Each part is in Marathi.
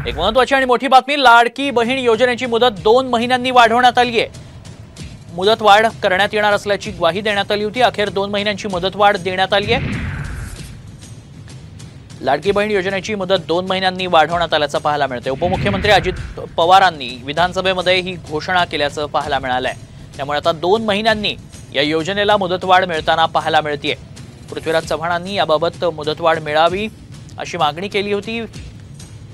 एक महत्त्वाची आणि मोठी बातमी, लाडकी बहीण योजनेची मुदत 2 महिन्यांनी वाढवण्यात आली आहे। मुदत वाढ करण्यात येणार असल्याची ग्वाही देण्यात आली होती। अखेर 2 महिन्यांची मुदतवाढ देण्यात आली आहे। लाडकी बहीण योजनेची मुदत 2 महिन्यांनी वाढवण्यात आल्याचं पाहायला मिळते। उपमुख्यमंत्री अजित पवारांनी विधानसभेमध्ये ही घोषणा केल्याचं पाहायला मिळालंय। त्यामुळे आता 2 महिन्यांनी या योजनेला मुदतवाढ मिळताना पाहायला मिळते। पृथ्वीराज चव्हाणांनी याबाबत मुदतवाढ मिळावी अशी मागणी केली होती।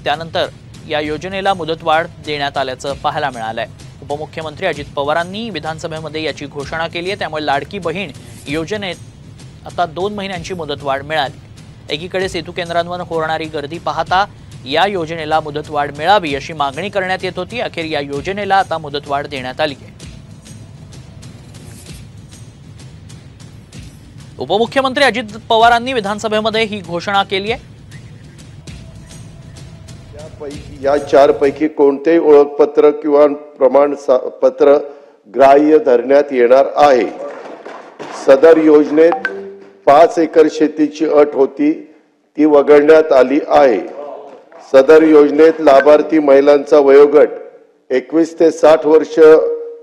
त्यानंतर या योजनेला मुदतवाढ देण्यात आल्याचं पाहायला मिळालंय। उपमुख्यमंत्री अजित पवारांनी विधानसभेमध्ये याची घोषणा केली आहे। त्यामुळे लाडकी बहीण योजनेत आता 2 महिन्यांची मुदतवाढ मिळाली। एकीकडे सेतू केंद्रांवर होणारी गर्दी पाहता या योजनेला मुदतवाढ मिळावी अशी मागणी करण्यात येत होती। अखेर या योजनेला आता मुदतवाढ देण्यात आली आहे। उपमुख्यमंत्री अजित पवारांनी विधानसभेमध्ये ही घोषणा केली आहे। या 4 पैकी कोणतेही ओळखपत्र किंवा प्रमाणपत्र ग्राह्य धरण्यात येणार आहे। सदर योजनेत 5 एकर शेतीची अट होती, ती वगळण्यात आली आहे। सदर योजनेत लाभार्थी महिलांचा वयोगट 21 ते 60 वर्ष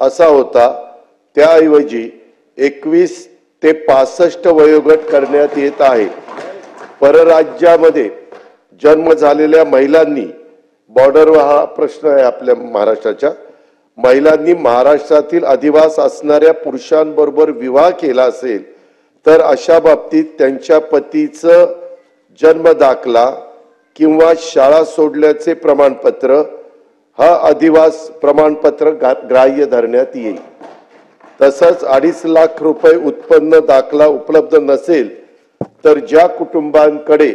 असा होता, त्याऐवजी 21 ते 65 वयोगट करण्यात येत आहे। परराज्यामध्ये जन्म झालेल्या महिलांनी, बॉर्डरवर हा प्रश्न आहे आपल्या महाराष्ट्राच्या, महिलांनी महाराष्ट्रातील अधिवास असणाऱ्या पुरुषांबरोबर विवाह केला असेल तर अशा बाबतीत त्यांच्या पतीचं जन्म दाखला किंवा शाळा सोडल्याचे प्रमाणपत्र हा अधिवास प्रमाणपत्र ग्राह्य धरण्यात येईल। तसंच 2.5 लाख रुपये उत्पन्न दाखला उपलब्ध नसेल तर ज्या कुटुंबांकडे